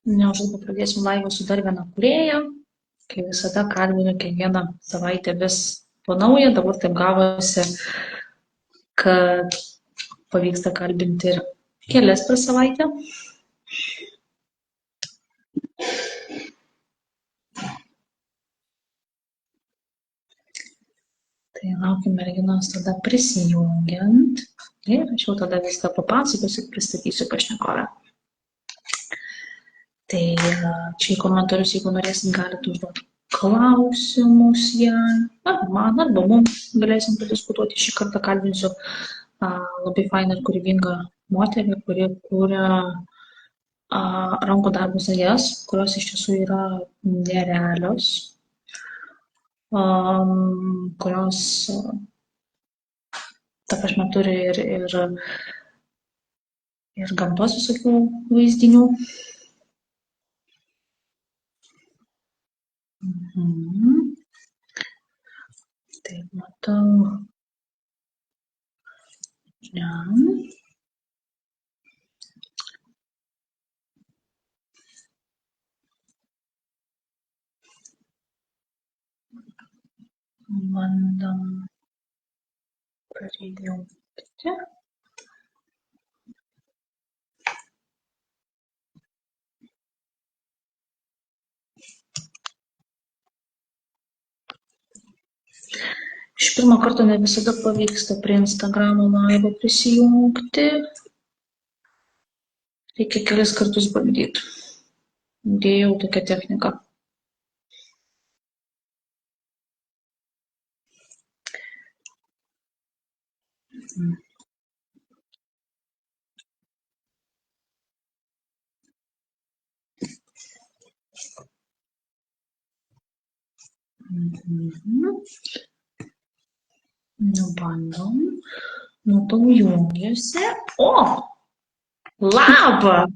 Neužilgo pradėsim laivą su dar viena kūrėja. Kai visada kalbinu kiekvieną savaitę vis po naują, dabar taip gavosi, kad pavyksta kalbinti ir kelias per savaitę. Tai laukiu merginos tada prisijungiant ir aš jau tada viską papasakosiu ir pristatysiu pašnekovę. Tai čia į komentarus, jeigu norėsim, galite užduoti klausimus jai, man arba mums galėsim padiskutuoti. Šį kartą kalbinsiu labai fainą ir kūrybingą moterį, kuri kuria rankų darbų sajas, kurios iš tiesų yra nerealios, kurios ta prasme turi ir gamtos visokių vaizdinių. Taip, matau. Ja. Bandom prijungti. Iš pirmo karto ne visada pavyksta prie Instagramo laivo prisijungti. Reikia kelis kartus bandyti. Dėjau tokią techniką. Bandom. Matau jungiuosi. O! Labas!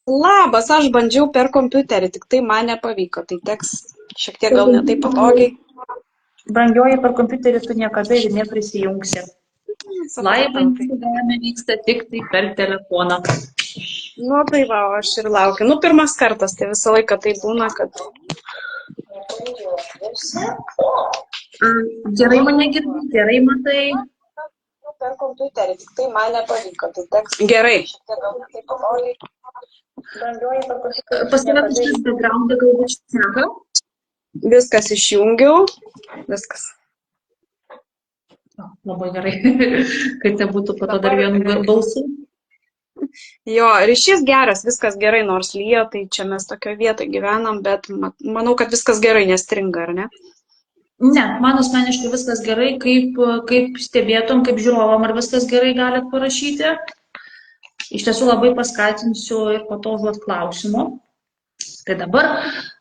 Labas, aš bandžiau per kompiuterį, tik tai man nepavyko, tai teks šiek tiek gal ne taip patogiai. Brangioji, per kompiuterį tu niekada ir neprisijungsi. Laivai Instagrame vyksta tik tai per telefoną. Nu tai va, aš ir laukiu. Nu, pirmas kartas, tai visą laiką tai būna, kad... Gerai mane girdi, gerai matai. Nu, per kompiuterį, tik tai man nepavyko, tai teks... Gerai. Šiek tiek gal ne taip patogiai. Pas tave kažkas background'e galbūt šneka? Viskas išjungiau, viskas. Labai gerai, kad te būtų po to dar vienu balsu. Jo, ryšys geras, viskas gerai, nors lyja, tai čia mes tokio vietoje gyvenam, bet manau, kad viskas gerai, nestringa, ar ne? Ne, man asmeniškai viskas gerai, kaip stebėtum, kaip žiūrovam, ar viskas gerai galit parašyti. Iš tiesų labai paskatinsiu ir po to užduoti klausimų. Tai dabar,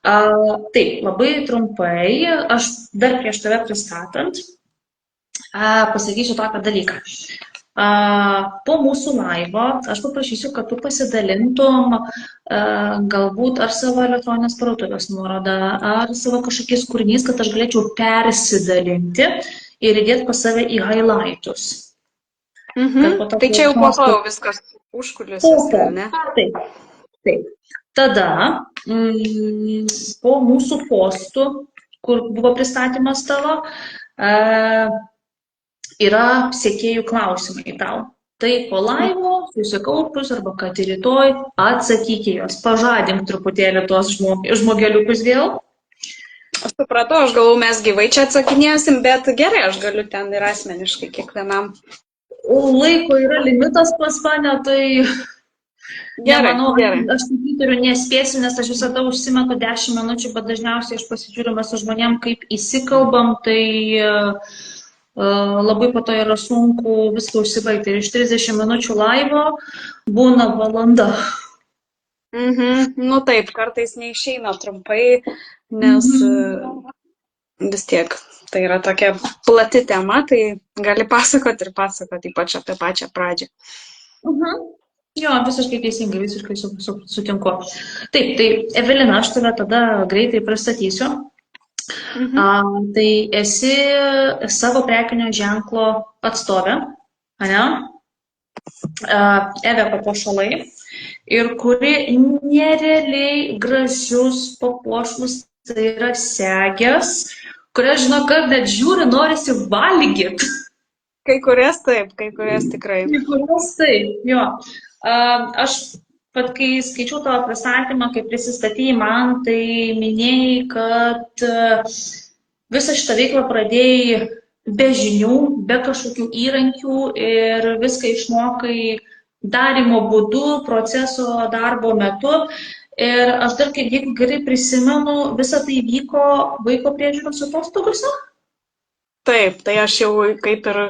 taip, labai trumpai, aš dar prieš tave pristatant, pasakysiu tokį dalyką. Po mūsų laivo aš paprašysiu, kad tu pasidalintum galbūt ar savo elektroninės parduotuvės nuorodą, ar savo kažkokiais kūriniais, kad aš galėčiau persidalinti ir įdėti pas save į highlightus. Tai čia jau po to viskas užkulisiuose, ar ne? Taip, taip. Tada po mūsų postų, kur buvo pristatymas tavo, yra sekėjų klausimai tau. Tai po laivo, susikaupus arba kad ir rytoj atsakykė jos. Pažadink truputėlį tuos žmogeliukus vėl. Aš supratau, aš galvoju, mes gyvai čia atsakinėsim, bet gerai, aš galiu ten ir asmeniškai kiekvienam. Laiko yra limitas pas mane, tai nemanau, aš kompiuteriu nespėsiu, nes aš visada užsimetu 10 minučių, bet dažniausiai aš pasižiūriu su žmonėm, kaip įsikalbam, tai labai po to yra sunku viską užsibaigti. Ir iš 30 minučių laivo būna valanda. Nu taip, kartais neišeina trumpai, nes vis tiek tai yra tokia plati tema, tai gali pasakoti ir pasakoti, ypač apie pačią pradžią. Jo, visiškai teisingai, visiškai sutinku. Taip, tai Evelina, aš tave tada greitai pristatysiu. Tai esi savo prekinio ženklo atstovė, ane? Eve papuošalai ir kuri nerealiai gražius papuošalus, tai yra segės, kurias, žinau, kad net žiūri, norisi valgyti. Kai kurias taip, kai kurias tikrai. Kai kurios taip, jo. Aš pat kai skaičiau tavo pristatymą, kai prisistatėjai man, tai minėjai, kad visą šitą veiklą pradėjai be žinių, be kažkokių įrankių ir viską išmokai darimo būdu, proceso darbo metu. Ir aš dar, kaip jeigu gerai prisimenu, visą tai vyko vaiko priežiūros atostogose? Taip, tai aš jau kaip ir,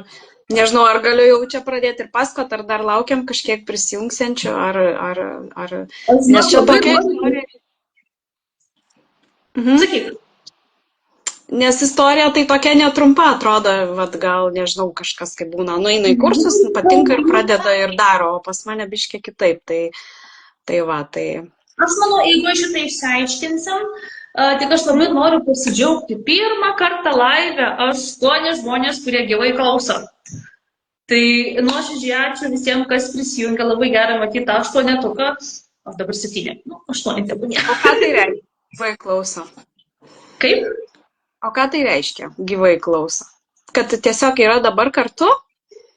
nežinau, ar galiu jau čia pradėti ir pasakot, ar dar laukiam kažkiek prisijungsiančių, ar... Nes čia tokia istorija. Sakyk. Nes istorija tai tokia netrumpa atrodo, vat, gal, nežinau, kažkas kaip būna, nueina į kursus, patinka ir pradeda ir daro, o pas mane biškiai kitaip, tai va, tai... Aš manau, jeigu šitą išsiaiškinsim, tik aš labai noriu pasidžiaugti. Pirmą kartą live 8 žmonės, kurie gyvai klauso. Tai nuoširdžiai ačiū visiems, kas prisijungia, labai gerai matyti tą 8-tuką. O dabar 7, 8 tebūnė. O ką tai reiškia, gyvai klauso? Kaip? O ką tai reiškia, gyvai klauso? Kad tiesiog yra dabar kartu?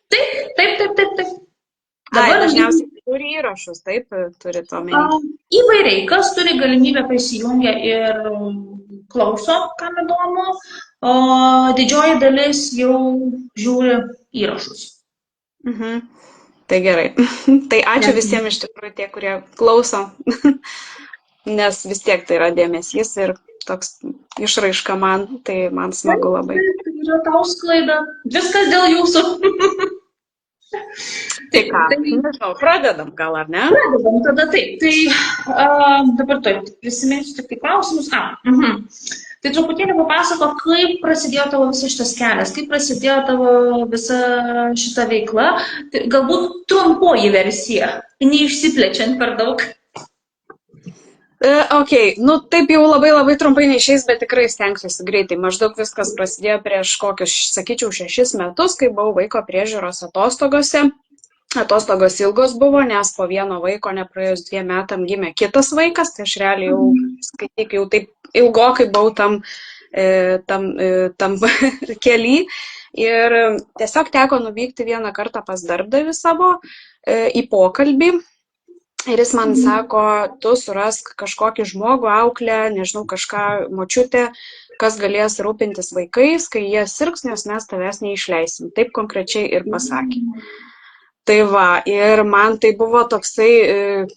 Taip. Dabar dažniausiai turi įrašus, taip, turi to omeny. Įvairiai, kas turi galimybę prisijungia ir klauso, kam įdomu, o didžioji dalis jau žiūri įrašus. Tai gerai. Tai ačiū visiems iš tikrųjų tie, kurie klauso, nes vis tiek tai yra dėmesys ir toks išraiška man, tai man smagu labai. Tai yra tau sklaida. Viskas dėl jūsų. Tai ką, nežinau, pradedam gal, ar ne? Pradedam, tada taip. Tai dabar prisiminsiu tik tai klausimus. Tai truputėlį papasako, kaip prasidėjo tavo visas šitas kelias, kaip prasidėjo tavo visa šita veikla. Tai galbūt trumpoji versija, neišsiplečiant per daug. Ok, nu taip jau labai trumpai neišeis, bet tikrai stengsiuosi greitai. Maždaug viskas prasidėjo prieš kokius, sakyčiau, 6 metus, kai buvau vaiko priežiūros atostogose. Atostogos ilgos buvo, nes po vieno vaiko nepraėjus 2 metam gimė kitas vaikas, tai aš realiai jau, skaityk, jau taip ilgokai buvau tam kely. Ir tiesiog teko nuvykti vieną kartą pas darbdavį savo į pokalbį. Ir jis man sako, tu surask kažkokį žmogų, auklę, nežinau, kažką močiutę, kas galės rūpintis vaikais, kai jie sirgs, nes mes tavęs neišleisim. Taip konkrečiai ir pasakė. Tai va, ir man tai buvo toksai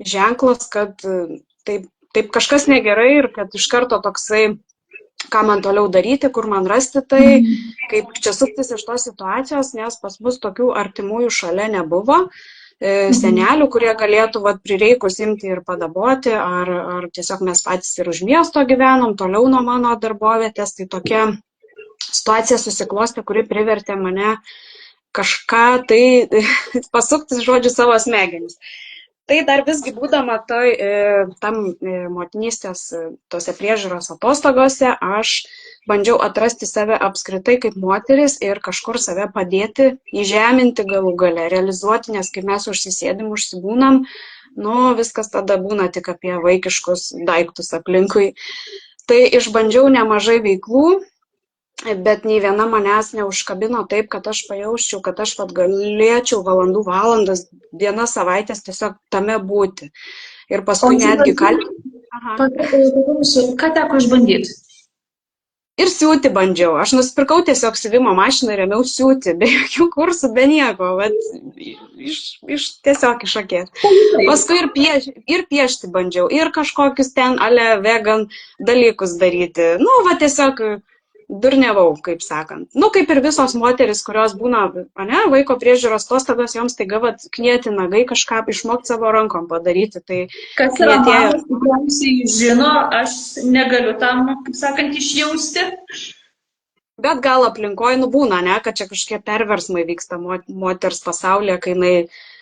ženklas, kad taip kažkas negerai ir kad iš karto toksai, ką man toliau daryti, kur man rasti tai, kaip čia suktis iš tos situacijos, nes pas mus tokių artimųjų šalia nebuvo. Senelių, kurie galėtų prireikus imti ir padaboti, ar tiesiog mes patys ir už miesto gyvenom, toliau nuo mano darbovietės, tai tokia situacija susiklostė, kuri privertė mane kažką tai pasukti, žodžiu, savo smegenis. Tai dar visgi būdama tam motinystės tose priežiūros atostogose, aš bandžiau atrasti save apskritai kaip moteris ir kažkur save padėti, įžeminti galų gale, realizuoti, nes kai mes užsisėdim, užsibūnam, viskas tada būna tik apie vaikiškus daiktus aplinkui. Tai išbandžiau nemažai veiklų, bet nei viena manęs neužkabino taip, kad aš pajausčiau, kad aš galėčiau valandas, dienas, savaitės tiesiog tame būti. Ir paskui netgi Ką teko išbandyti? Ir siūti bandžiau. Aš nusipirkau tiesiog siuvimo mašiną ir ėmiau siūti, be jokių kursų, be nieko, bet tiesiog iš akės. Paskui ir piešti bandžiau, ir kažkokius ten vegan dalykus daryti. Tiesiog durniavau, kaip sakant. Kaip ir visos moteris, kurios būna, vaiko priežiūros atostogos, joms taiga knieti nagai kažką išmokti savo rankom padaryti. Tai kas yra mamas, tikriausiai žino, aš negaliu tam, kaip sakant, išjausti. Bet gal aplinkoje būna, kad čia kažkokie perversmai vyksta moters pasaulyje, kai jinai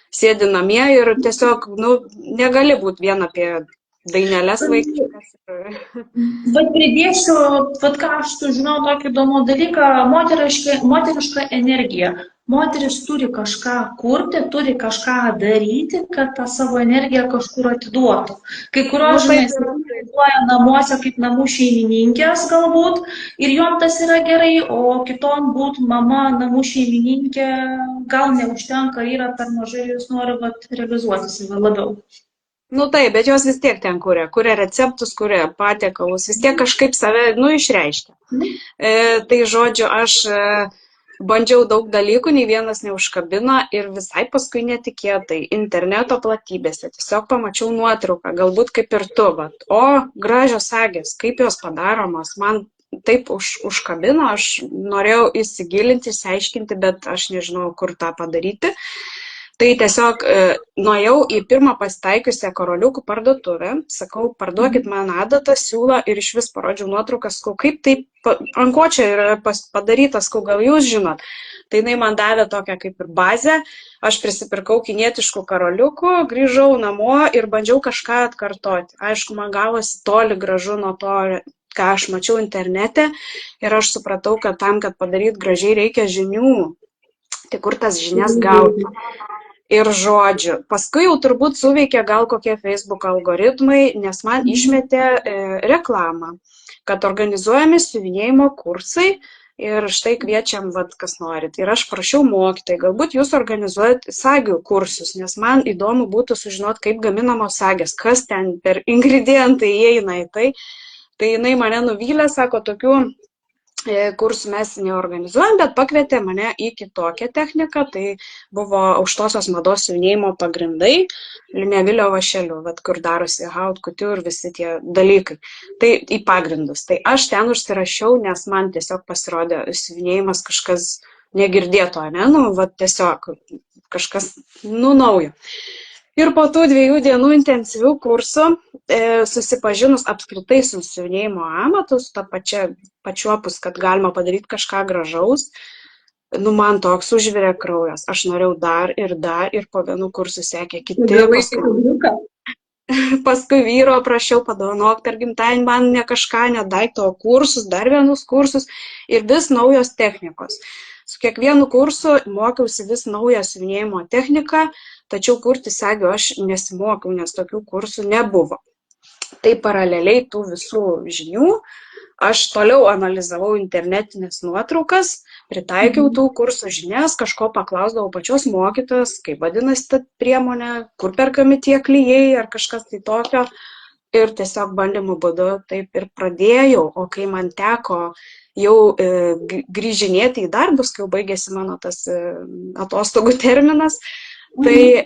sėdi namie ir tiesiog, negali būti vien apie dainelės vaikiškas. Pridėsiu, ką aš žinau tokį įdomų dalyką, moteriška energija. moteris turi kažką kurti, turi kažką daryti, kad tą savo energiją kažkur atiduotų. Kai kurios, žinai, įsivaizduoja namuose kaip namų šeimininkės galbūt ir jom tas yra gerai, o kitom būt mama namų šeimininkė gal neužtenka, yra per mažai ir jūs nori realizuoti save labiau. Nu taip, bet jos vis tiek ten kuria receptus, kuria patiekalus, vis tiek kažkaip save, išreiškia. Tai žodžiu, aš bandžiau daug dalykų, nei vienas neužkabino ir visai paskui netikėtai interneto platybėse tiesiog pamačiau nuotrauką, galbūt kaip ir tu, o gražios sagės, kaip jos padaromos, man taip užkabino, aš norėjau įsigilinti, išsiaiškinti, bet aš nežinau, kur tą padaryti. Tai tiesiog nuėjau į pirmą pasitaikiusią karoliukų parduotuvę, sakau, parduokit man adatą, siūlą ir iš vis parodžiau nuotraukas, kaip taip ant ko čia yra padarytas, gal jūs žinot. Tai jinai man davė tokią kaip ir bazę, aš prisipirkau kinietiškų karoliukų, grįžau namo ir bandžiau kažką atkartoti. Aišku, man gavosi toli gražu nuo to, ką aš mačiau internete ir aš supratau, kad tam, kad padaryti gražiai, reikia žinių. Tai kur tas žinias gauti? Ir žodžiu, paskui jau turbūt suveikė gal kokie Facebook algoritmai, nes man išmetė reklamą, kad organizuojami siuvinėjimo kursai ir štai kviečiam, kas norit. Ir aš prašiau mokytojai, galbūt jūs organizuojat sagių kursus, nes man įdomu būtų sužinoti, kaip gaminamos sagės, kas ten per ingredientai įeina į tai. Tai jinai mane nuvylė, sako, tokių kursų mes neorganizuojam, bet pakvietė mane į kitokią techniką, tai buvo aukštosios mados siuvinėjimo pagrindai, Linevilio vašeliu, kur darosi haute couture ir visi tie dalykai, tai į pagrindus. Tai aš ten užsirašiau, nes man tiesiog pasirodė siuvinėjimas kažkas negirdėto, ne, tiesiog kažkas, naujo. Ir po tų 2 dienų intensyvių kursų, susipažinus apskritai su siuvinėjimo amatu, su tą pačiuopus, kad galima padaryti kažką gražaus, man toks užvirė kraujas. Aš norėjau dar ir po vienų kursų sekė kiti. Paskui vyro prašiau padovanok per gimtadienį man ne kažką, ne daikto, o kursus, dar vienus kursus ir vis naujos technikos. Su kiekvienu kursu mokiausi vis naują siuvinėjimo techniką, tačiau kurti sagių aš nesimokiau, nes tokių kursų nebuvo. Tai paraleliai tų visų žinių aš toliau analizavau internetinės nuotraukas, pritaikiau tų kursų žinias, kažko paklausdavau pačios mokytojos, kaip vadinasi ta priemonė, kur perkami tie klijai ar kažkas tai tokio. Ir tiesiog bandymų būdu taip ir pradėjau, o kai man teko jau grįžinėti į darbus, kai jau baigėsi mano tas atostogų terminas, tai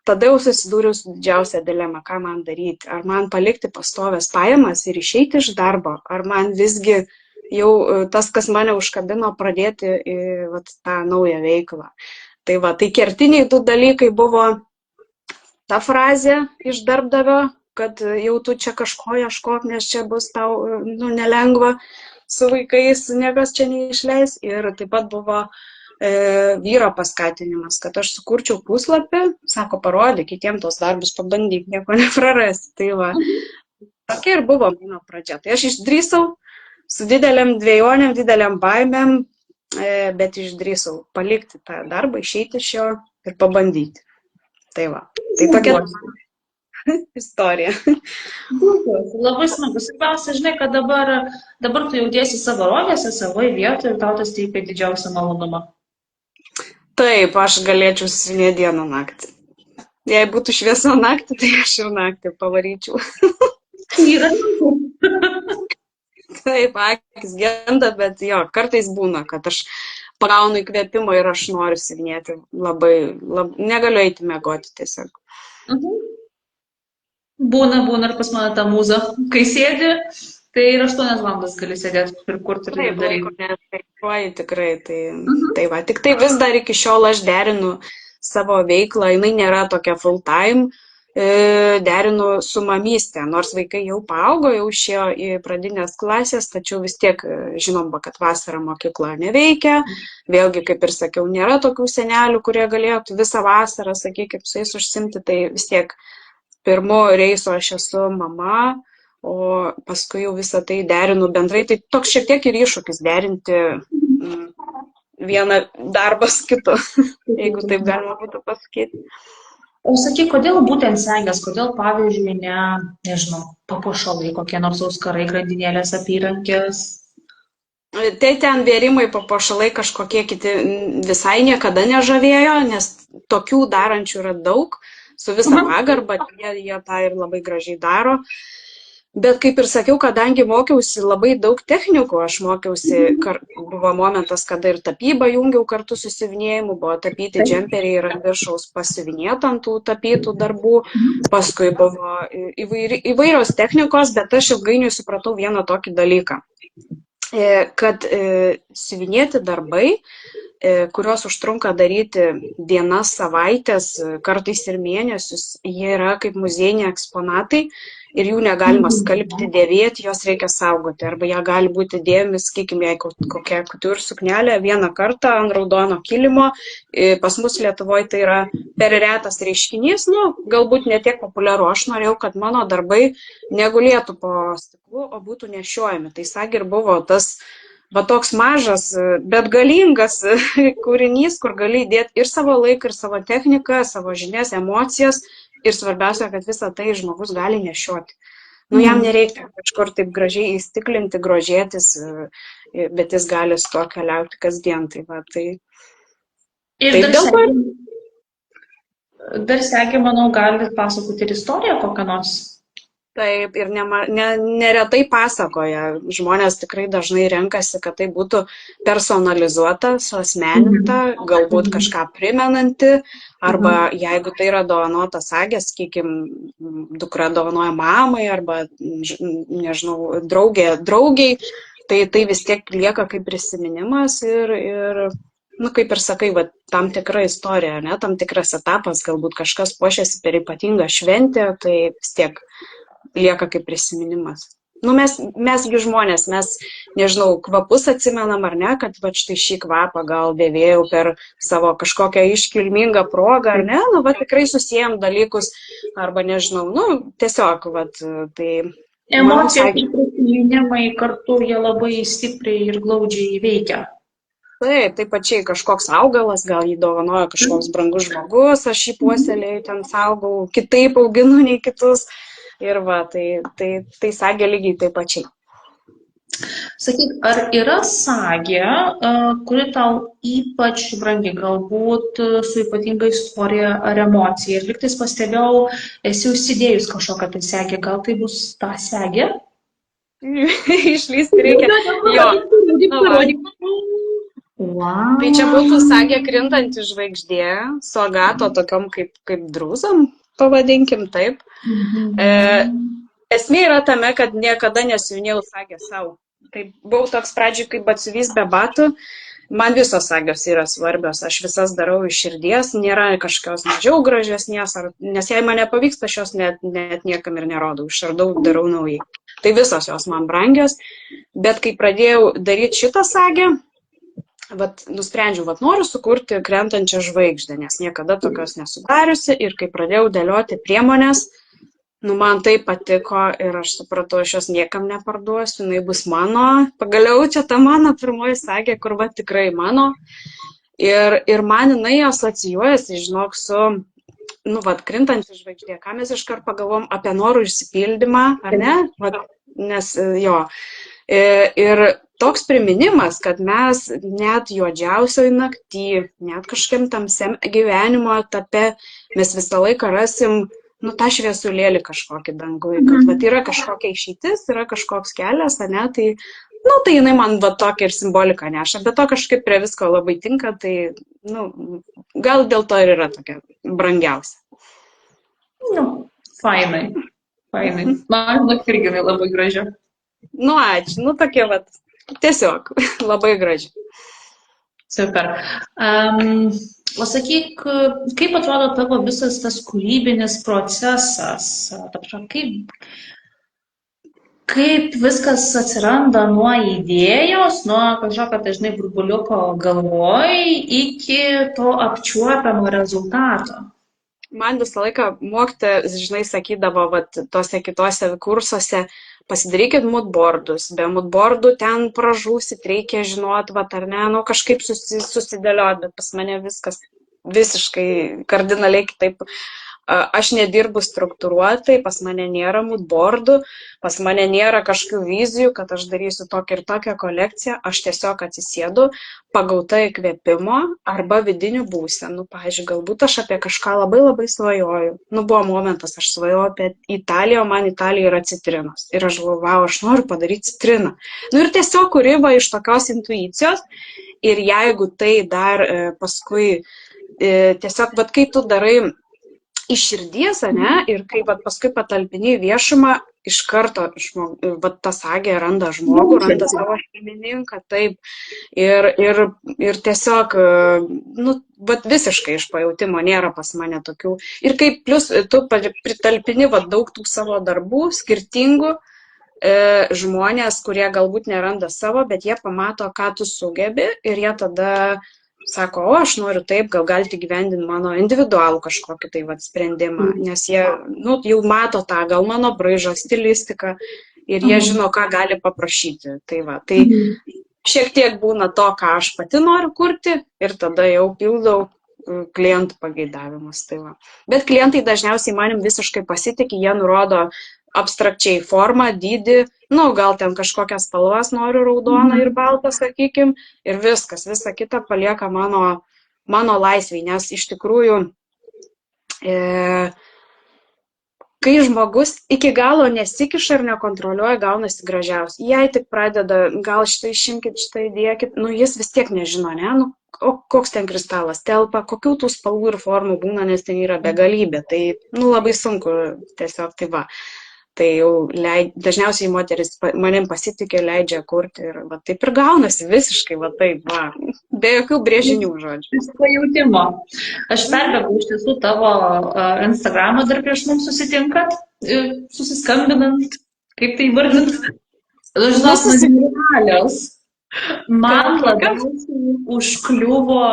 tada jau susidūriau su didžiausia dilema, ką man daryti. Ar man palikti pastovės pajamas ir išeiti iš darbo, ar man visgi jau tas, kas mane užkabino, pradėti tą naują veiklą. Tai kertiniai 2 dalykai buvo ta frazė iš darbdavio, kad jau tu čia kažko ieškok, nes čia bus tau nelengva su vaikais, niekas čia neišleis. Ir taip pat buvo vyro paskatinimas, kad aš sukurčiau puslapį, sako, parodyk kitiems tos darbus, pabandyk, nieko neprarasti. Tai tokia ir buvo mano pradžia. Tai aš išdrįsau su dideliam dvejonėm, dideliam baimėm, bet išdrįsau palikti tą darbą, išeiti iš jo ir pabandyti. Tai tokia istorija. Labai smagu. Svarbiausia, žinai, kad dabar tu jautiesi savo rolėse, savoje vietoje ir tau tas teikia didžiausią malonumą. Taip, aš galėčiau siuvinėti dieną naktį. Jei būtų šviesa naktį, tai aš ir naktį pavaryčiau. Yra. Taip, akis genda, bet jo, kartais būna, kad aš pagaunu įkvėpimą ir aš noriu siuvinėti labai, negaliu eiti miegoti tiesiog. Būna ir pas mane ta mūza, kai sėdi, tai ir 8 valandas gali sėdėti ir kurti ir daryti. Tikrai, tai tik tai vis dar iki šiol aš derinu savo veiklą, jinai nėra tokia full time, derinu su mamystė, nors vaikai jau paaugo, jau išėjo į pradinės klasės, tačiau vis tiek žinoma, kad vasarą mokykla neveikia, vėlgi, kaip ir sakiau, nėra tokių senelių, kurie galėtų visą vasarą, sakykime, su jais užsimti, tai vis tiek pirmo reiso aš esu mama, o paskui jau visą tai derinu bendrai. Tai toks šiek tiek ir iššūkis derinti vieną darbas kitu, jeigu taip galima būtų pasakyti. O sakyk, kodėl būtent segės, kodėl pavyzdžiui, nežinau, papuošalai, kokie nors auskarai, grandinėlės, apyrankės? Tai ten vėrimai, papuošalai kažkokie kiti visai niekada nežavėjo, nes tokių darančių yra daug, su visa pagarba, jie tą ir labai gražiai daro. Bet kaip ir sakiau, kadangi mokiausi labai daug technikų, aš mokiausi, buvo momentas, kada ir tapybą jungiau kartu su siuvinėjimu, buvo tapyti džemperiai ir ant viršaus pasiuvinėta ant tų tapytų darbų, paskui buvo įvairios technikos, bet aš ilgainiui supratau vieną tokį dalyką, kad siuvinėti darbai, kuriuos užtrunka daryti dienas, savaitės, kartais ir mėnesius, jie yra kaip muziejiniai eksponatai ir jų negalima skalbti, dėvėti, jos reikia saugoti. Arba jie gali būti dėvimi, sakykime, jei kokia couture suknelė vieną kartą ant raudono kilimo. Pas mus Lietuvoje tai yra per retas reiškinys, galbūt netiek populiaru. Aš norėjau, kad mano darbai negulėtų po stiklu, o būtų nešiojami. Tai sagi ir buvo tas toks mažas, bet galingas kūrinys, kur gali įdėti ir savo laiką, ir savo techniką, savo žinias, emocijas. Ir svarbiausia, kad visą tai žmogus gali nešioti. Jam nereikia kažkur taip gražiai įstiklinti, grožėtis, bet jis gali su to keliauti kasdien. Ir dar segė, manau, gali pasakoti ir istoriją kokią nors. Taip, ir neretai pasakoja. Žmonės tikrai dažnai renkasi, kad tai būtų personalizuota, suasmeninta, galbūt kažką primenanti, arba jeigu tai yra dovanota sagė, sakykime, dukra dovanoja mamai, arba, nežinau, draugiai, tai vis tiek lieka kaip prisiminimas ir kaip ir sakai, tam tikra istorija, tam tikras etapas, galbūt kažkas puošiasi per ypatingą šventę, tai vis tiek lieka kaip prisiminimas. Mesgi žmonės, mes, nežinau, kvapus atsimenam ar ne, kad štai šį kvapą gal dėvėjau per savo kažkokią iškilmingą progą, ar ne, tikrai susijęm dalykus, arba nežinau, tiesiog, tai... Emocijos ir prisiminimai kartu jie labai stipriai ir glaudžiai veikia. Taip pačiai kažkoks augalas, gal jį dovanojo kažkoks brangus žmogus, aš jį puoselėjau, ten saugau, kitaip auginu nei kitus. Ir tai sagė lygiai taip pačiai. Sakyk, ar yra sagė, kuri tau ypač brangi, galbūt su ypatinga istorija ar emocija? Ir lygtais pastebėjau, esi užsidėjus kažkokią tai segę, gal tai bus ta segė? Išlysti reikia. Wow. Tai čia būtų sagė krintanti žvaigždė, su agato tokiom kaip drūzam. Pavadinkim taip. Esmė yra tame, kad niekada nesiuvinėjau sagę savo. Tai buvau toks pradžiui kaip batsiuvys be batų. Man visos sagios yra svarbios, aš visas darau iš širdies, nėra kažkokios mažiau gražesnės, nes jei man nepavyksta, aš jos net niekam ir nerodau, išardau, darau naujai. Tai visos jos man brangios, bet kai pradėjau daryti šitą sagę, nusprendžiau, noriu sukurti krentančią žvaigždę, nes niekada tokios nesudariusi ir kai pradėjau dėlioti priemonės, man tai patiko ir aš supratau, aš jos niekam neparduosiu, jinai bus mano, pagaliau čia ta mano pirmoji sagė, kur tikrai mano ir man jinai asocijuojasi, žinok, su, krintančią žvaigždė, ką mes iškart pagalvom apie norų išsipildymą, ar ne? Nes jo. Ir toks priminimas, kad mes net juodžiausioj nakty, net kažkiam tamsiam gyvenimo etape, mes visą laiką rasim, tą šviesulėlį kažkokį dangui, kad yra kažkokia išeitis, yra kažkoks kelias, ne, tai jinai man tokia ir simbolika neša, bet to kažkaip prie visko labai tinka, tai, gal dėl to ir yra tokia brangiausia. Fainai. Man irgi labai gražia. Ačiū, tokie, tiesiog labai graži. Super. O sakyk, kaip atrodo tavo visas tas kūrybinis procesas? Kaip viskas atsiranda nuo idėjos, nuo kažkokio dažnai burbuliuko galvoj iki to apčiuopiamo rezultato? Man visą laiką mokytoja, žinai, sakydavo, tose kitose kursuose, pasidarykit moodboardus, be moodboardų ten pražūsit, reikia žinot, va, ar ne, nu kažkaip susidėliot, bet pas mane viskas visiškai kardinaliai kitaip. Aš nedirbu struktūruotai, pas mane nėra moodboardų, pas mane nėra kažkokių vizijų, kad aš darysiu tokią ir tokią kolekciją, aš tiesiog atsisėdu, pagauta įkvėpimo arba vidinių būsenų. Pavyzdžiui, galbūt aš apie kažką labai labai svajoju. Nu, buvo momentas, aš svajojau apie Italiją, o man Italija yra citrinos. Ir aš galvojau, aš noriu padaryti citriną. Nu ir tiesiog kūryba iš tokios intuicijos. Ir jeigu tai dar paskui tiesiog, bet kai tu darai iš širdies, ne, ir kai paskui patalpini viešumą, iš karto ta sagė randa žmogų, randa savo šeimininką, taip, ir tiesiog, nu, visiškai iš pajautimo nėra pas mane tokių. Ir kaip plus tu pritalpini daug tų savo darbų, skirtingų žmonės, kurie galbūt neranda savo, bet jie pamato, ką tu sugebi, ir jie tada sako, o aš noriu taip, gal galite gyvendinti mano individualų kažkokį tai sprendimą, nes jie jau mato tą, gal mano braižą, stilistiką ir jie žino, ką gali paprašyti. Tai šiek tiek būna to, ką aš pati noriu kurti ir tada jau pildau klientų pageidavimus. Bet klientai dažniausiai manim visiškai pasitikė, jie nurodo abstrakčiai formą, dydį, gal ten kažkokias spalvas noriu, raudoną ir baltą, sakykim, ir viskas, visa kita palieka mano laisvai, nes iš tikrųjų, kai žmogus iki galo nesikiša ir nekontroliuoja, gaunasi gražiausiai. Jei tik pradeda, gal šitą išimkit, šitą įdėkit, jis vis tiek nežino, ne? O koks ten kristalas telpa, kokių tų spalvų ir formų būna, nes ten yra begalybė. Tai, labai sunku tiesiog, Tai jau dažniausiai moteris manim pasitikė, leidžia kurti ir taip ir gaunasi visiškai, be jokių brėžinių žodžių. Pajautimo. Aš perbėgau iš tiesų tavo Instagramą dar prieš mums susitinkat, susiskambinant, kaip tai vardint. Man labiausiai užkliuvo,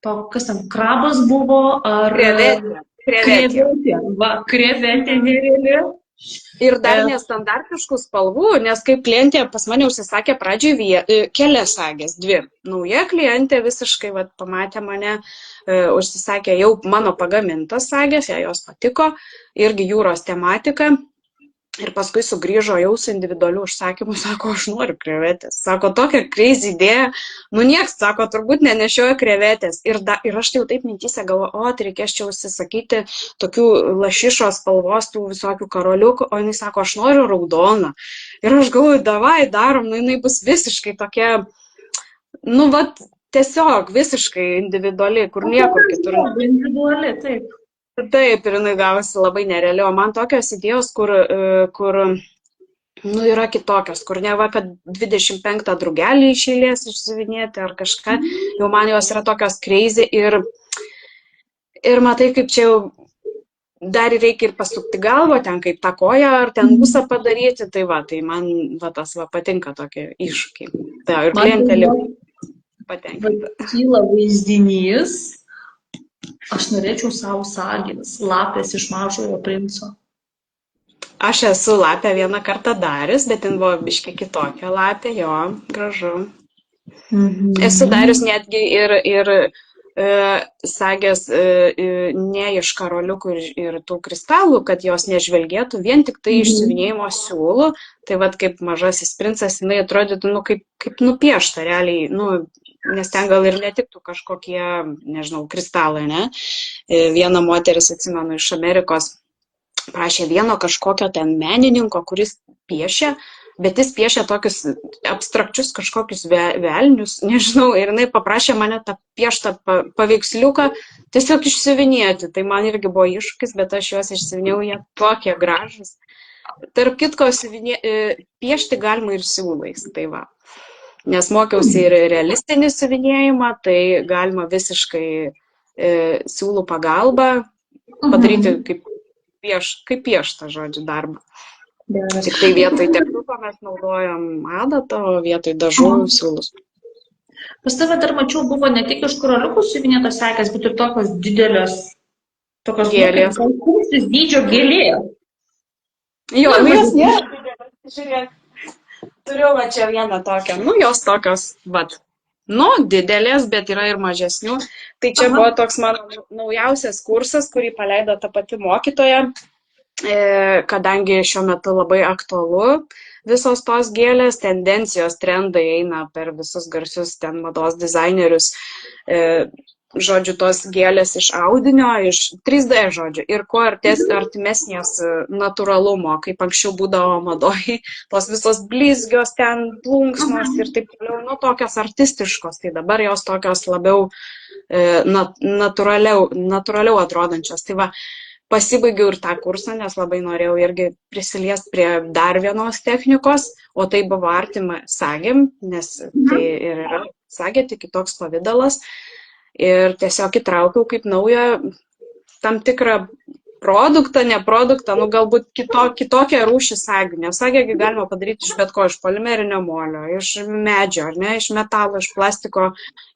kas ten, krabas buvo, ar... Krevetė vėrėlė. Ir dar nestandartiškų spalvų, nes kaip klientė pas mane užsisakė pradžioj kelias sagės, 2. Nauja klientė visiškai pamatė mane, užsisakė jau mano pagamintas sagės, jai jos patiko, irgi jūros tematika. Ir paskui sugrįžo jau su individualiu užsakymu, sako, aš noriu krevetės. Sako, tokia crazy idėja, nieks, sako, turbūt nenešioja krevetės. Ir aš jau taip mintyse galvoju, tai reikės čia užsisakyti tokių lašišos spalvos, tų visokių karoliukų, o jinai sako, aš noriu raudoną. Ir aš galvoju, davai, darom, jinai bus visiškai tokia, tiesiog visiškai individuali, kur niekur kitur. Individuali, taip. Taip, ir jinai gavosi labai nereali, o man tokios idėjos, kur yra kitokios, kur ne kad 25 drugelį iš eilės išsiuvinėti ar kažką, jau man jos yra tokios crazy ir matai, kaip čia jau dar reikia ir pasukti galvą, ten kaip tą koją ar ten busą padaryti, tai man tas patinka tokie iššūkiai. Tai ir klientelė patenkinta. Kyla vaizdinys. Aš norėčiau savo sagės, lapės iš Mažojo princo. Aš esu lapę vieną kartą darius, bet ten buvo biškiai kitokia lapė, jo, gražu. Esu darius netgi ir sagės ne iš karoliukų ir tų kristalų, kad jos nežvelgėtų, vien tik tai išsiuvinėjimo siūlų. Tai kaip Mažasis princas, jinai atrodytų, kaip nupiešta realiai, nes ten gal ir netiktų kažkokie, nežinau, kristalai, ne? Viena moteris, atsimenu, iš Amerikos prašė vieno kažkokio ten menininko, kuris piešia, bet jis piešia tokius abstrakčius kažkokius velnius, nežinau, ir jinai paprašė mane tą pieštą paveiksliuką tiesiog išsiuvinėti. Tai man irgi buvo iššūkis, bet aš juos išsiuvinėjau, jie tokie gražus. Tarp kitko, piešti galima ir siūlais, tai va. Nes mokiausi ir realistinį siuvinėjimą, tai galima visiškai siūlų pagalba padaryti kaip pieštą, žodžiu, darbą. Tik tai vietoj tekstuko mes naudojam adatą, o vietoj dažų siūlus. Pas tave dar mačiau, buvo ne tik iš karoliukų siuvinėtos sagės, bet ir tokios didelės, tokios gėlės. Dydžio gėlė. Jo, Nu, nu jos mažesni. nėra didelės. Žiūrėk, turiu va čia vieną tokią. Nu, jos tokios, vat. Nu, didelės, bet yra ir mažesnių. Tai čia Aha. buvo toks mano naujausias kursas, kurį paleido ta pati mokytoja, kadangi šiuo metu labai aktualu visos tos gėlės, tendencijos, trendai eina per visus garsius ten mados dizainerius. Žodžiu, tos gėlės iš audinio, iš 3D žodžiu, ir kuo artimesnės natūralumo, kaip anksčiau būdavo madoj, tos visos blizgios ten, plunksnos ir taip toliau, nu, tokios artistiškos, tai dabar jos tokios labiau natūraliau atrodančios. Tai va, pasibaigiau ir tą kursą, nes labai norėjau irgi prisiliesti prie dar vienos technikos, o tai buvo artima sagėm, nes tai ir yra sagė, tik kitoks pavidalas. Ir tiesiog įtraukiau kaip naują tam tikrą produktą, ne produktą, nu galbūt kitokią rūšį sagių. Nes sagėgi galima padaryti iš bet ko, iš polimerinio molio, iš medžio, ar ne, iš metalo, iš plastiko,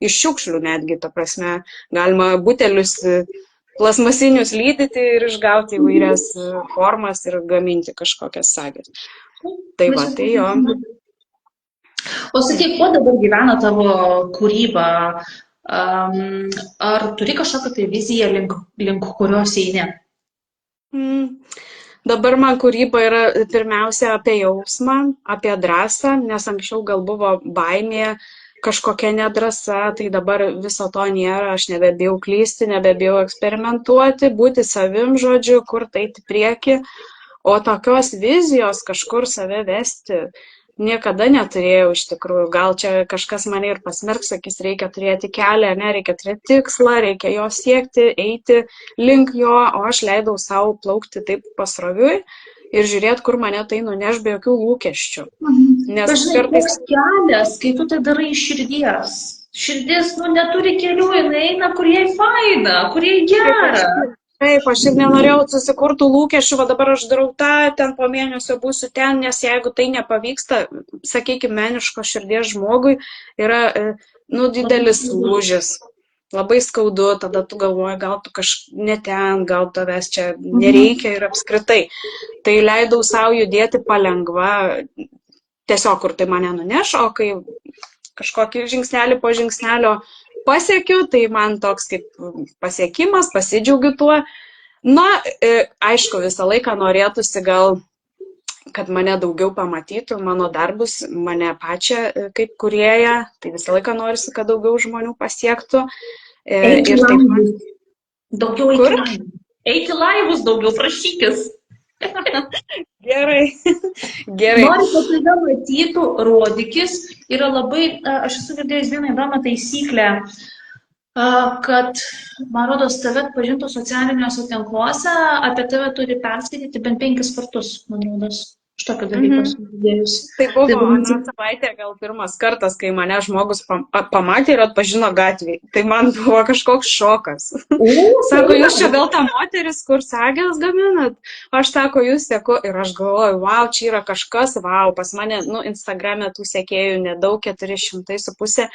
iš šiukšlių netgi, ta prasme, galima butelius plasmasinius lydyti ir išgauti įvairias formas ir gaminti kažkokias sagės. Tai va, tai jo. O sakyk, kuo dabar gyvena tavo kūryba? Ar turi kažkokią tai viziją, link kurios eini? Dabar man kūryba yra pirmiausia apie jausmą, apie drąsą, nes anksčiau gal buvo baimė, kažkokia nedrąsa, tai dabar viso to nėra, aš nebebijau klysti, nebebijau eksperimentuoti, būti savim, žodžiu, kur tai į priekį, o tokios vizijos kažkur save vesti niekada neturėjau iš tikrųjų. Gal čia kažkas mane ir pasmerks, sakys, reikia turėti kelią, ne, reikia turėti tikslą, reikia jo siekti, eiti link jo, o aš leidau savo plaukti taip pasroviui ir žiūrėti, kur mane tai nuneš be jokių lūkesčių. Nes dažnai kartais toks kelias, kai tu tai darai iš širdies. Širdis, neturi kelių, jinai eina, kur jai faina, kur jai gera. Taip, aš ir nenorėjau susikurtų lūkesčių, va dabar aš darau tą, ten po mėnesio būsiu ten, nes jeigu tai nepavyksta, sakykime, meniško širdies žmogui yra, didelis lūžis, labai skaudu, tada tu galvoji, gal tu ne ten, gal tavęs čia nereikia ir apskritai. Tai leidau savo judėti palengva, tiesiog kur tai mane nuneš, o kai kažkokį žingsnelį po žingsnelio pasiekiu, tai man toks kaip pasiekimas, pasidžiaugiu tuo. Na, aišku, visą laiką norėtųsi gal, kad mane daugiau pamatytų, mano darbus, mane pačią kaip kūrėją, tai visą laiką norisi, kad daugiau žmonių pasiektų. Ir taip pat. Daugiau eiti laivus. Eiti laivus daugiau, prašykis. Gerai. Gerai. Noriu, kad tave matytų, rodykis. Yra labai, aš esu girdėjęs vieną įdomią taisyklę, kad, man rodos, tave atpažintų socialiniuose tinkluose, apie tave turi perskaityti bent 5 kartus, man rodos. Šitokio dalyko susidėjus. Tai buvo aną savaitę gal pirmas kartas, kai mane žmogus pamatė ir atpažino gatvėje. Tai man buvo kažkoks šokas. Sako, jūs čia vėl ta moteris, kur sagės gaminat? Aš sako, jūs seku ir aš galvoju, wow, čia yra kažkas, wow, pas mane, Instagrame tų sekėjų nedaug, 400,5,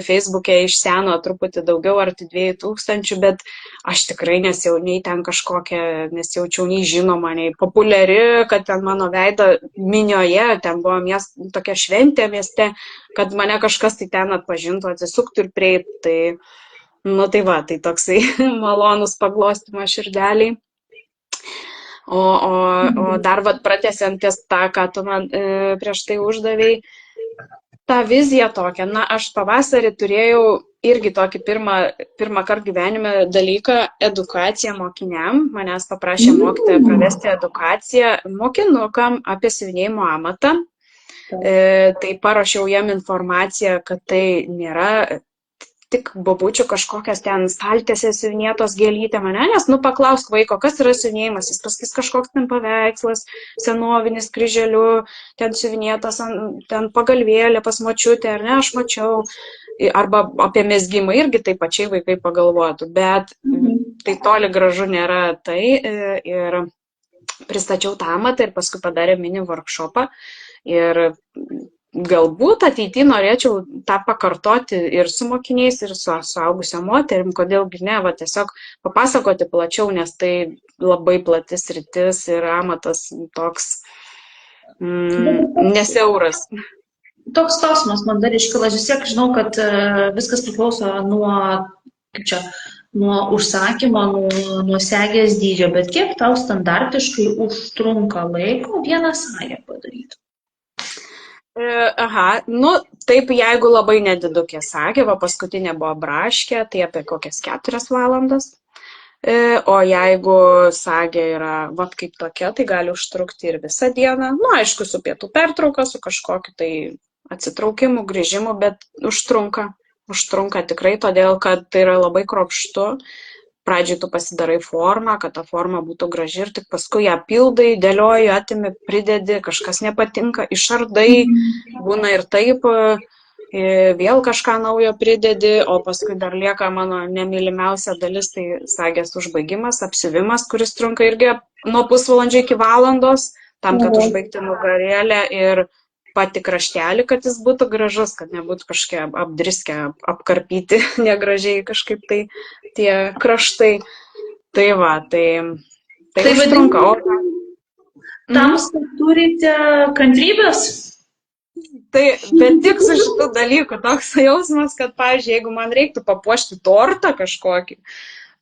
Facebook'e iš seno truputį daugiau, arti 2,000, bet aš tikrai nei ten kažkokia, nesijaučiau nei žinoma, nei populiari, kad ten mano veidą minioje, ten buvo tokia šventė mieste, kad mane kažkas tai ten atpažintų, atsisuktų ir prieitų. Tai va, tai toksai malonus paglostymas širdeliai. O dar pratęsiant ties tą, ką tu man prieš tai uždavėjai, tą viziją tokią. Na, aš pavasarį turėjau irgi tokį pirmą kartą gyvenime dalyką - edukaciją mokiniam. Manęs paprašė mokytoja pravesti edukaciją mokinukam apie siuvinėjimo amatą. Tai parašiau jam informaciją, kad tai nėra tik bobučių kažkokias ten staltiesės siuvinėtos gėlytė mane, nes paklausk vaiko, kas yra siuvinėjimas, jis pasakys kažkoks ten paveikslas, senovinis kryželiu, ten siuvinėtas, ten pagalvėlė pas močiutę, ar ne, aš mačiau. Arba apie mezgimą irgi taip pačiai vaikai pagalvotų, bet tai toli gražu nėra tai. Ir pristačiau tą amatą ir paskui padarė mini workshopą. Ir galbūt ateityje norėčiau tą pakartoti ir su mokiniais, ir su suaugusio moterim, kodėlgi ne, va tiesiog papasakoti plačiau, nes tai labai platis rytis ir amatas toks nesiauras. Toks klausimas man dar iškilo, aš vis tiek žinau, kad viskas priklauso nuo užsakymo, nuo segės dydžio, bet kiek tau standartiškai užtrunka laiko vieną sagę padaryti? Aha, nu taip, jeigu labai nedidukė sagė, va paskutinė buvo braškė, tai apie kokias 4 valandas. O jeigu sagė yra, va kaip tokia, tai gali užtrukti ir visą dieną. Nu, aišku, su pietų pertrauka, su kažkokiu tai atsitraukimu, grįžimu, bet užtrunka. Užtrunka tikrai, todėl kad tai yra labai kruopštu. Pradžiai tu pasidarai formą, kad ta forma būtų graži ir tik paskui ją pildai, dėlioji, atimi, pridedi, kažkas nepatinka, išardai, būna ir taip, vėl kažką naujo pridedi, o paskui dar lieka mano nemylimiausia dalis, tai sagės užbaigimas, apsiuvimas, kuris trunka irgi nuo pusvalandžio iki valandos, tam, kad užbaigti nugarėlę ir pati kraštelį, kad jis būtų gražus, kad nebūtų kažkokie apdriskę, apkarpyti negražiai kažkaip tai tie kraštai. Tai va, tai užtrunka. Tam turite kantrybės? Tai, bet tik su šitų dalykų toks jausmas, kad, pavyzdžiui, jeigu man reiktų papuošti tortą kažkokį,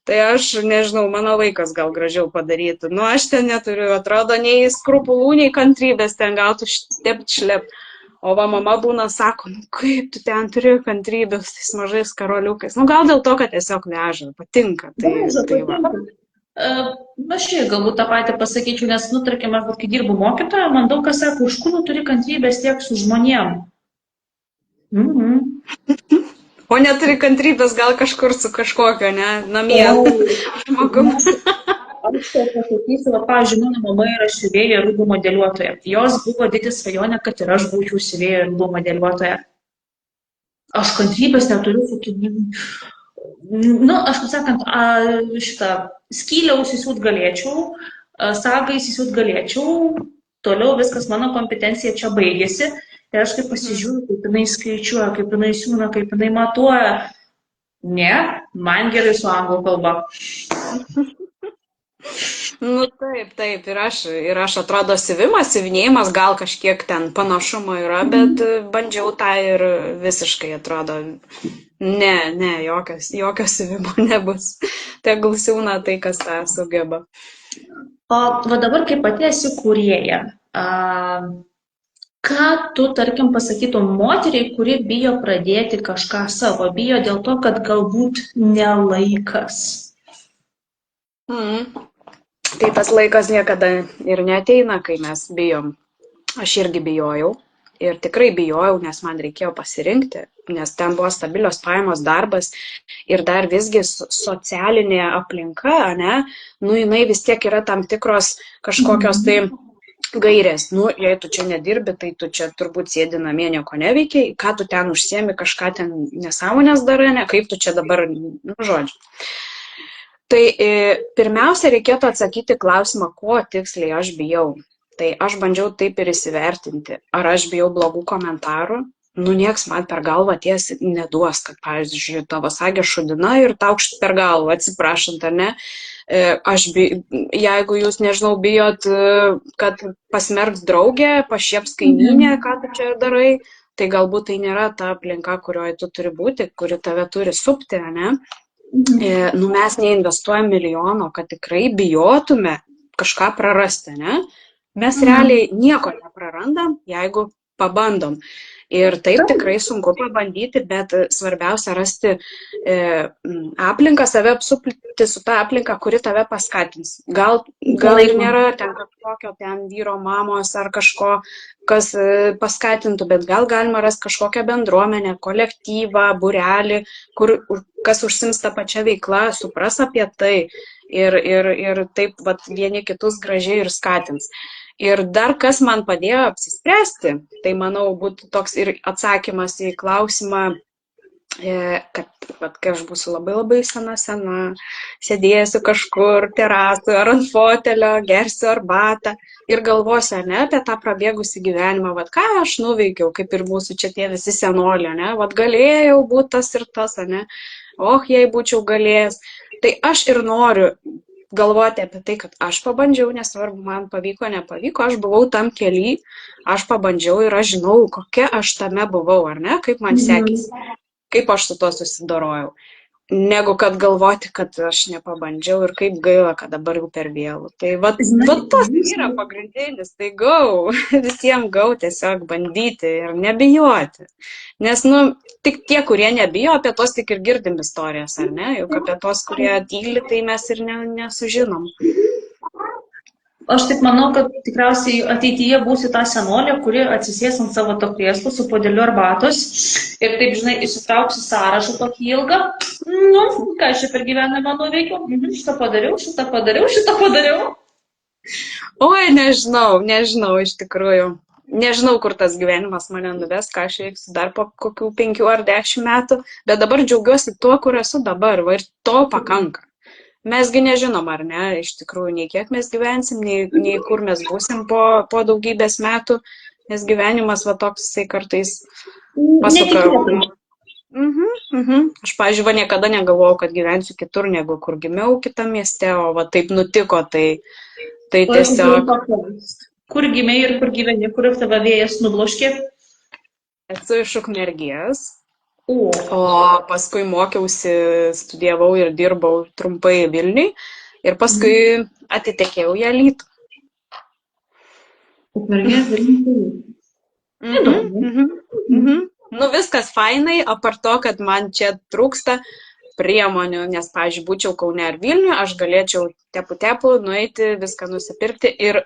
tai aš, nežinau, mano vaikas gal gražiau padarytų. Nu, aš ten neturiu, atrodo, nei skrupulų, nei kantrybės ten gautų šlept. O va, mama būna, sako, nu kaip tu ten turi kantrybės tais mažais karoliukais. Nu, gal dėl to, kad tiesiog veža, patinka. Tai va. Aš galbūt tą patį pasakyčiau, nes, nu, tarkim, aš, kai dirbu mokytoją, man daug kas sako, už kur turi kantrybės tiek su žmonėm. O neturi kantrybės gal kažkur su kažkokio, ne, namie žmogum. Aš tai pasakysiu, pavyzdžiui, mano mama yra siuvėja ir rūbų modeliuotoja. Jos buvo didis svajonė, kad ir aš būčiau siuvėja ir rūbų modeliuotoja. Aš kantrybės neturiu, nu, aš, kaip sakant, skylę įsisiūt galėčiau, sagą įsisiūt galėčiau, toliau viskas mano kompetencija čia baigėsi. Ir aš kaip pasižiūriu, kaip jinai skaičiuoja, kaip jinai siūna, kaip jinai matuoja. Ne, man gerai su anglų kalba. Nu taip, ir aš atrodo siuvinėjimas gal kažkiek ten panašumo yra, bet bandžiau tą ir visiškai atrodo, ne, jokio siuvimo nebus. Tegul siūna tai, kas tą sugeba. O va dabar, kaip pati esi kūrėja, ką tu, tarkim, pasakytum moteriai, kuri bijo pradėti kažką savo, bijo dėl to, kad galbūt nelaikas? Tai tas laikas niekada ir neateina, kai mes bijom. Aš irgi bijojau ir tikrai bijojau, nes man reikėjo pasirinkti, nes ten buvo stabilios pajamos, darbas ir dar visgi socialinė aplinka, ne, nu jinai vis tiek yra tam tikros kažkokios tai gairės. Nu, jei tu čia nedirbi, tai tu čia turbūt sėdi namie, nieko neveikiai, ką tu ten užsiemi, kažką ten nesąmonės darai, ne, kaip tu čia dabar, nu, žodžiu. Tai pirmiausia, reikėtų atsakyti klausimą, ko tiksliai aš bijau. Tai aš bandžiau taip ir įsivertinti, ar aš bijau blogų komentarų. Nu, nieks man per galvą tiesiai neduos, kad, pavyzdžiui, tavo sagė šudina ir taukšt per galvą, atsiprašant, ar ne. Jeigu jūs, nežinau, bijot, kad pasmerks draugė, pašieps kaimynė, ką tu čia darai, tai galbūt tai nėra ta aplinka, kurioje tu turi būti, kuri tave turi supti, ne? Nu, mes neinvestuojam milijono, kad tikrai bijotume kažką prarasti, ne? Mes realiai nieko neprarandam, jeigu pabandom. Ir taip tikrai sunku pabandyti, bet svarbiausia rasti aplinką, save apsupti su ta aplinka, kuri tave paskatins. Gal ir nėra ten kažkokio ten vyro, mamos ar kažko, kas paskatintų, bet gal galima rasti kažkokią bendruomenę, kolektyvą, būrelį, kas užsims tą pačią veiklą, supras apie tai ir taip vat, vieni kitus gražiai ir skatins. Ir dar kas man padėjo apsispręsti, tai manau būtų toks ir atsakymas į klausimą, kad vat, kai aš būsiu labai labai sena, sėdėsiu kažkur terasui ar ant fotelio, gersiu arbatą ir galvosiu, ne, apie tą prabėgusį gyvenimą, vat, ką aš nuveikiau, kaip ir mūsų čia tie visi senoliai, ne, vat, galėjau būti tas ir tas, ne, jei būčiau galėjęs. Tai aš ir noriu galvoti apie tai, kad aš pabandžiau, nesvarbu, man pavyko, nepavyko, aš buvau tam kely, aš pabandžiau ir aš žinau, kokia aš tame buvau, ar ne, kaip man sekėsi. Kaip aš su tuo susidorojau, negu kad galvoti, kad aš nepabandžiau ir kaip gaila, kad dabar jau per vėlų. Tai vat tas yra pagrindinis, tai visiems tiesiog bandyti ir nebijoti. Nes, tik tie, kurie nebijo, apie tos tik ir girdim istorijas, ar ne? Juk apie tos, kurie tyli, tai mes ir nesužinom. Aš taip manau, kad tikriausiai ateityje būsi ta senolė, kuri atsisės ant savo to krėslo su podeliu arbatos ir taip, žinai, įsitrauksi sąrašą tokį ilgą. Ką aš čia per gyvenimą nuveikiau? Šitą padariau, šitą padariau, šitą padariau. Oi, nežinau, iš tikrųjų. Nežinau, kur tas gyvenimas mane nuves, ką aš veiksiu dar po kokių 5 ar 10 metų, bet dabar džiaugiuosi tuo, kur esu dabar, ir to pakanka. Mesgi nežinom, ar ne, iš tikrųjų, nei kiek mes gyvensim, nei kur mes būsim po daugybės metų, nes gyvenimas va toks, jisai kartais pasuka. Aš, pavyzdžiui, niekada negalvojau, kad gyvensiu kitur, negu kur gimiau kitą mieste, o va taip nutiko, tai tiesiog... Kur gimei ir kur gyveni, kur tave vėjas nubloškė? Esu iš Ukmergės. O paskui mokiausi, studijavau ir dirbau trumpai Vilniui ir paskui atitekėjau į Alytų. Ukmergės Vilniui. Viskas fainai, apart to, kad man čia trūksta priemonių, nes, pavyzdžiui, būčiau Kaune ar Vilniui, aš galėčiau tepu nueiti, viską nusipirkti ir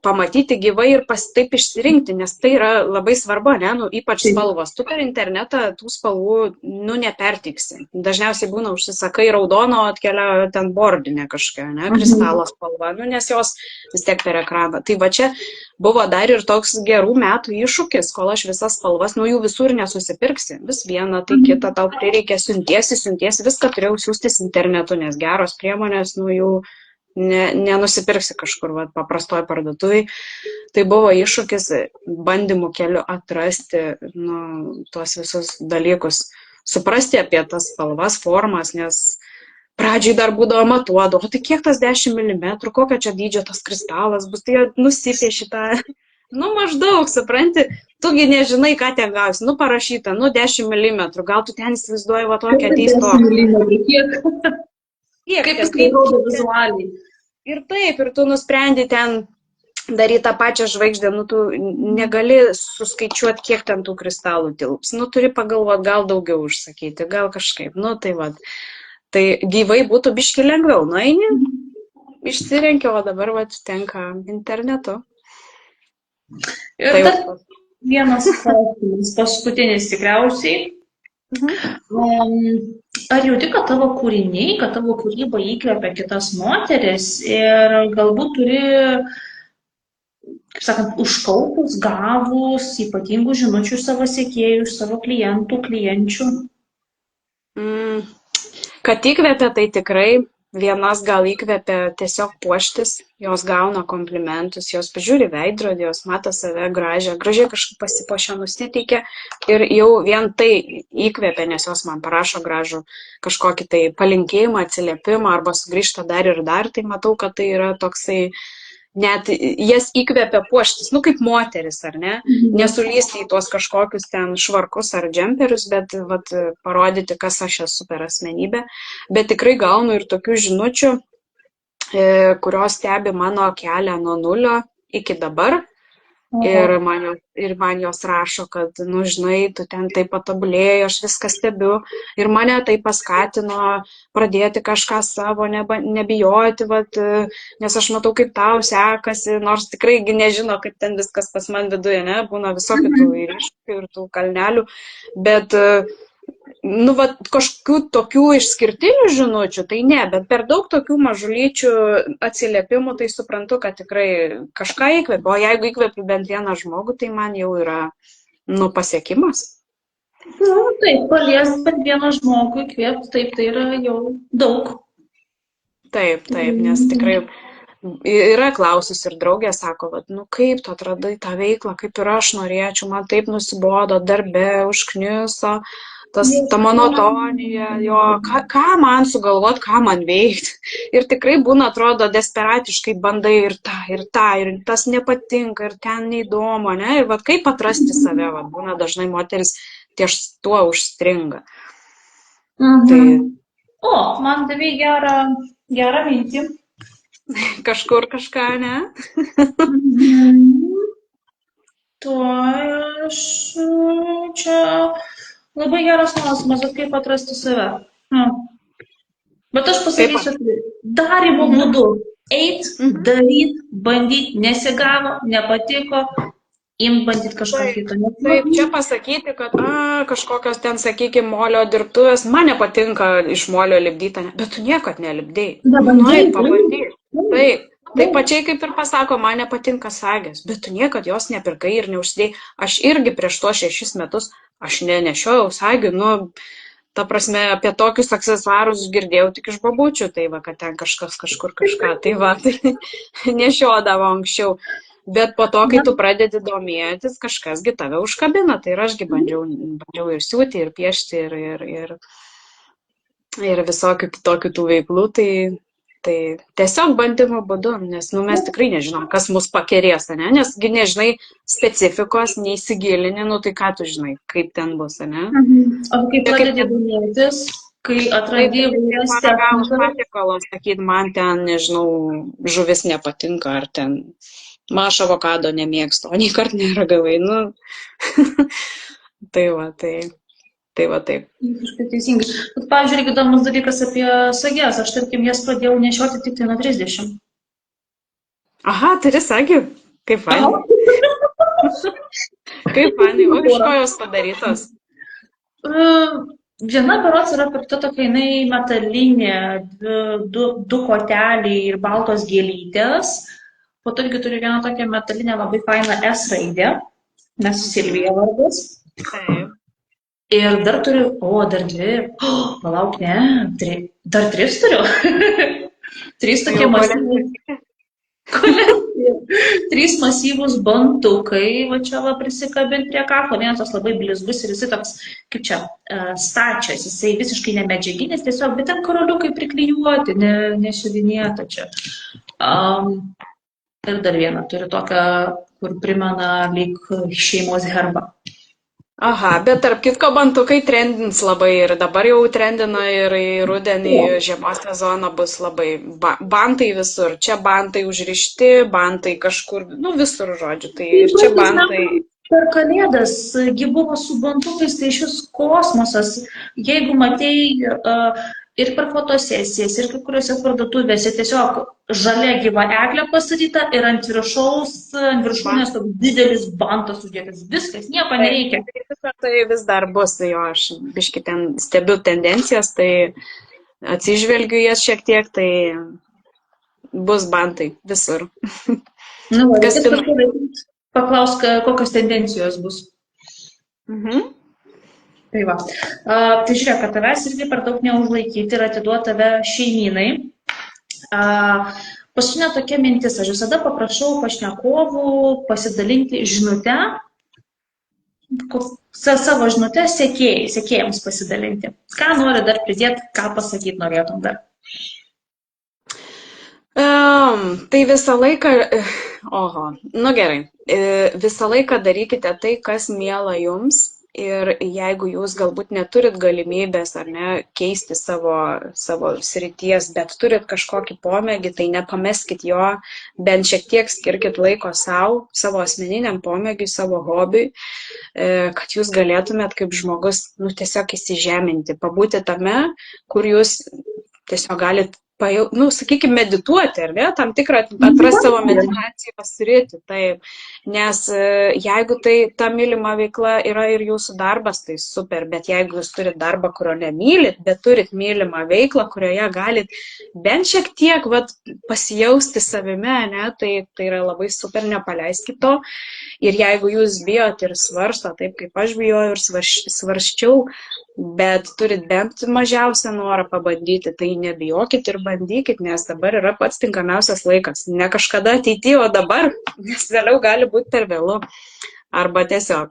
pamatyti gyvai ir taip išsirinkti, nes tai yra labai svarbu, ne, ypač spalvos. Tu per internetą tų spalvų, nepertiksi. Dažniausiai būna užsisakai raudono, atkeliauja ten bordinė kažkokia, ne, kristalo spalva, nes jos vis tiek per ekraną. Tai va čia buvo dar ir toks gerų metų iššūkis, kol aš visas spalvas, jų visur nesusipirksi. Vis vieną, tai kitą tau prireikia, siuntiesi, viską turėjau siųstis internetu, nes geros priemonės, jų nenusipirksi kažkur paprastoj parduotuvėj. Tai buvo iššūkis bandymų keliu atrasti tuos visus dalykus, suprasti apie tas spalvas, formas, nes pradžiai dar būdavo matuodavo, tai kiek tas 10 mm, kokio čia dydžio tas kristalas bus, tai nusipieši tą, maždaug, supranti, tugi nežinai, ką ten gausi, parašyta, 10 mm, gal tu ten įsivaizduoji va tokią teisto. Kaip jis tai rodo vizualiai. Ir taip, ir tu nusprendi ten daryti tą pačią žvaigždę, tu negali suskaičiuoti, kiek ten tų kristalų tilps. Turi pagalvoti, gal daugiau užsakyti, gal kažkaip. Tai va. Tai gyvai būtų biški lengviau. Eini, išsirenki, o dabar va tenka internetu. Ir dar vienas klausimas, paskutinis tikriausiai. Ar jauti, kad tavo kūriniai, kad tavo kūryba įkvepia kitas moteris ir galbūt turi, kaip sakant, užkaupus, gavus ypatingų žinučių savo sekėjų, savo klientų, klienčių? Kad įkvepia, tai tikrai vienas gal įkvepia tiesiog puoštis, jos gauna komplimentus, jos pažiūri veidrodį, jos mato save gražiai kažkaip pasipuošia, nusiteikia ir jau vien tai įkvepia, nes jos man parašo gražų kažkokį tai palinkėjimą, atsiliepimą arba sugrįžta dar ir dar, tai matau, kad tai yra toksai, net jas įkvepia puoštis, kaip moteris, ar ne? Nesulysti į tuos kažkokius ten švarkus ar džemperius, bet parodyti, kas aš esu per asmenybę. Bet tikrai gaunu ir tokių žinučių, kurios stebi mano kelią nuo 0 iki dabar. Ir man jos rašo, kad, žinai, tu ten taip patobulėjai, aš viską stebiu. Ir mane tai paskatino pradėti kažką savo, nebijoti, nes aš matau, kaip tau sekasi, nors tikrai nežino, kaip ten viskas pas man viduje, ne, būna visokių tų iššūkių ir tų kalnelių. Bet, kažkokių tokių išskirtinių žinučių, tai ne, bet per daug tokių mažulyčių atsiliepimų, tai suprantu, kad tikrai kažką įkvėpiu, o jeigu įkvėpiu bent vieną žmogų, tai man jau yra, pasiekimas. Nu, taip, palies bent vieną žmogų įkvėpti, taip, tai yra jau daug. Taip, nes tikrai yra klausus ir draugė sako, vat, nu kaip tu atradai tą veiklą, kaip ir aš norėčiau, man taip nusibodo darbe, užkniso, ta monotonija, jo, ką man sugalvot, ką man veikti. Ir tikrai būna, atrodo, desperatiškai bandai ir tas nepatinka, ir ten neįdomu, ne? Ir vat kaip atrasti save, vat, būna dažnai moteris ties tuo užstringa. Tai O, man davai gerą mintį. kažkur kažką, ne? Tuoj aš čia labai geras klausimas, kaip atrasti save. Bet aš pasakysiu, darymo būdu. Eit, daryt, bandyt, nesigavo, nepatiko, imt bandyt kažką kitą. Taip, čia pasakyti, kad kažkokios ten, sakykime, molio dirbtuvės, man nepatinka iš molio lipdyti, bet tu niekad nelipdėjai. Nueit, pabandyk. Taip pačiai kaip ir pasako, man nepatinka sagės, bet tu niekad jos nepirkai ir neužsidėjai. Aš irgi prieš to 6 metus, aš nenešiojau sagių, ta prasme, apie tokius aksesuarus girdėjau tik iš babučių, tai va, kad ten kažkas kažkur kažką, tai va, tai nešiodavo anksčiau. Bet po to, kai tu pradedi domėtis, kažkasgi tave užkabina, tai ir ašgi bandžiau ir siūti, ir piešti, ir visokių kitokių tų veiklų, tai tiesiog bandymo būdu, nes mes tikrai nežinom, kas mus pakerės, ne? Nesgi nežinai specifikos, neįsigilini, tai ką tu žinai, kaip ten bus, ne? O kai pradedi domėtis, kai atradai įvairias technikas, sakyt, man ten, nežinau, žuvis nepatinka, ar ten aš avokado nemėgstu, o nei kart neragavai, tai va, taip. Visiškai teisingai. Bet, pavyzdžiui, įdomus dalykas apie sages. Aš, tarkim, jas pradėjau nešioti tik tai nuo 30. Aha, turi sagių? Kaip fainai. Kaip fainai. O iš ko jos padarytos? Viena berods yra pirkta tokia, jinai metalinė, du koteliai ir baltos gėlytės. Po to irgi turiu vieną tokią metalinę labai fainą S raidę, nes Silvija vardas. Taip. Ir dar turiu, dar 2, palauk, ne, dar 3 turiu. 3 tokie masyvūs. 3 masyvūs bantukai, va čia va prisikabint prie kaklo, vienas tos labai blizgus ir jisai toks, kaip čia, stačias, jisai visiškai nemedžiaginis, tiesiog, bet ten karoliukai priklijuoti, nesiuvinėta čia. Ir dar vieną turiu tokią, kur primena lyg šeimos herbą. Aha, bet tarp kitko bantukai trendins labai ir dabar jau trendina ir į rudenį, žiemos sezoną bus labai bantai visur. Čia bantai užrišti, bantai kažkur, visur žodžiu, tai ir čia bantai. Per Kalėdas, gi buvo su bantukais, tai šis kosmosas, jeigu matėjai ir per fotosesijas, ir kai kuriuose parduotuvėse tiesiog žalia gyva eglė pastatyta ir ant viršūnės toks didelis bantas uždėtas. Viskas, nieko nereikia. Tai vis dar bus, aš biški ten stebiu tendencijas, tai atsižvelgiu jas šiek tiek, tai bus bantai visur. Paklausk, kokios tendencijos bus. Tai va. Tai žiūrėk, kad tavęs irgi per daug neužlaikyti ir atiduoti tave šeimynai. Paskutinė tokia mintis, aš visada paprašau pašnekovų pasidalinti žinutę, savo žinutę sekėjams pasidalinti. Ką nori dar pridėti, ką pasakyti norėtum dar? Tai visą laiką, gerai, visą laiką darykite tai, kas miela jums. Ir jeigu jūs galbūt neturit galimybės ar ne keisti savo srities, bet turit kažkokį pomėgį, tai nepameskit jo, bent šiek tiek skirkit laiko savo asmeniniam pomėgiui, savo hobiui, kad jūs galėtumėt kaip žmogus tiesiog įsižeminti, pabūti tame, kur jūs tiesiog galit sakykime, medituoti, ar ne, tam tikrą atrasti savo meditacijos sritį, taip, nes jeigu tai ta mylima veikla yra ir jūsų darbas, tai super, bet jeigu jūs turit darbą, kurio nemylit, bet turit mylimą veiklą, kurioje galit bent šiek tiek pasijausti savime, ne, tai yra labai super, nepaleiskit to. Ir jeigu jūs bijot ir svarsto, taip kaip aš bijojau ir svarščiau, bet turit bent mažiausią norą pabandyti, tai nebijokit ir bandykit, nes dabar yra pats tinkamiausias laikas. Ne kažkada ateityje, o dabar, nes vėliau gali būti per vėlu. Arba tiesiog.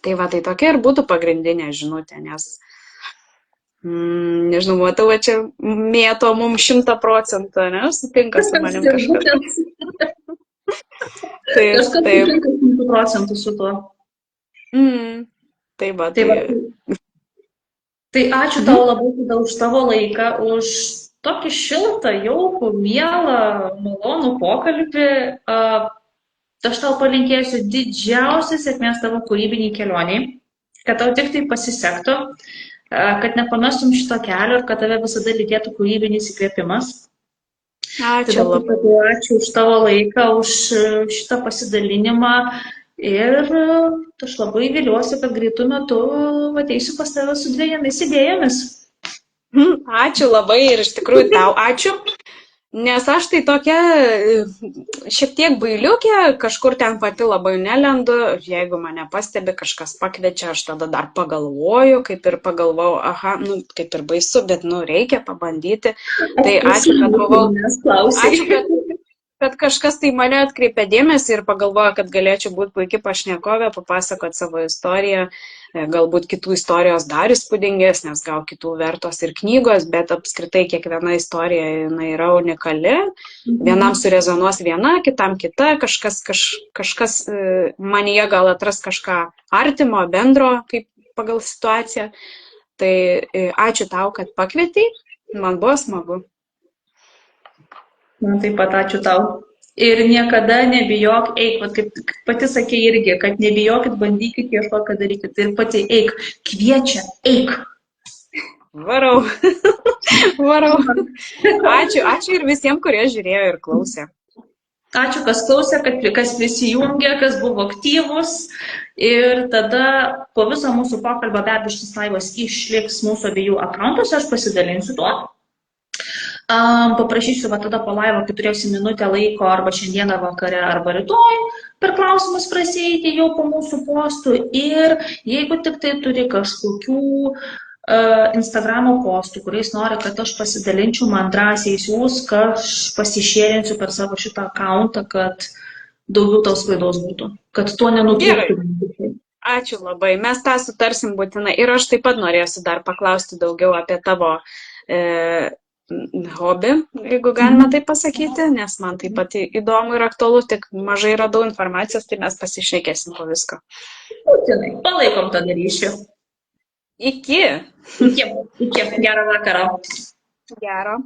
Tai tokia ir būtų pagrindinė žinutė, nes nežinau, matau, čia mėto mums 100%, ne? Sutinka su manim kažkas. Kažkas sutinka 100% su tuo. Tai ačiū tau labai tada už tavo laiką, už tokį šiltą, jaukų, mielą, malonų pokalbį. Aš tau palinkėsiu didžiausios sėkmės tavo kūrybiniai kelioniai, kad tau tik tai pasisektų, kad nepamestum šito kelio ir kad tave visada lydėtų kūrybinis įkvėpimas. Ačiū labai. Ačiū už tavo laiką, už šitą pasidalinimą ir aš labai viliuosi, kad greitų metų ateisiu pas tave su 2 idėjomis. Ačiū labai ir iš tikrųjų tau ačiū, nes aš tai tokia šiek tiek bailiukė, kažkur ten pati labai nelendu, jeigu mane pastebi, kažkas pakviečia, aš tada dar pagalvoju, kaip ir pagalvojau, kaip ir baisu, bet reikia pabandyti. Tai ačiū, kad buvau. Ačiū, kad kažkas tai mane atkreipė dėmesį ir pagalvojo, kad galėčiau būti puikiai pašnekovė, papasakot savo istoriją, galbūt kitų istorijos dar įspūdingesnės, gal kitų vertos ir knygos, bet apskritai kiekviena istorija yra unikali. Vienam surezonuos viena, kitam kita, kažkas manyje gal atras kažką artimo, bendro, kaip pagal situaciją. Tai ačiū tau, kad pakvietei, man buvo smagu. Man taip pat ačiū tau. Ir niekada nebijok, eik, kaip pati sakė irgi, kad nebijokit, bandykit, ieškokit, darykit. Ir pati eik, kviečia, eik. Varau. Ačiū ir visiems, kurie žiūrėjo ir klausė. Ačiū, kas klausė, kas prisijungė, kas buvo aktyvus. Ir tada po viso mūsų pokalbio be abejo šis laivas išliks mūsų abiejų akantuose, aš pasidalinsiu tuo. Paprašysiu tada po laivo, kai turėsiu minutę laiko arba šiandieną vakare, arba rytoj per klausimus prasieiti jau po mūsų postų. Ir jeigu tik tai turi kažkokių Instagramo postų, kuriais nori, kad aš pasidalinčiau, man drąsiai siūsk, aš pasišėrinsiu per savo šitą akauntą, kad daugiau tos klaidos būtų, kad tuo nenukirptų. Ačiū labai, mes tą sutarsim būtinai. Ir aš taip pat norėsiu dar paklausti daugiau apie tavo hobį, jeigu galima tai pasakyti, nes man taip pat įdomu ir aktualu, tik mažai radau informacijos, tai mes pasišnekėsim po visko. Būtinai, palaikom tą ryšį. Iki. Gero vakaro. Gero.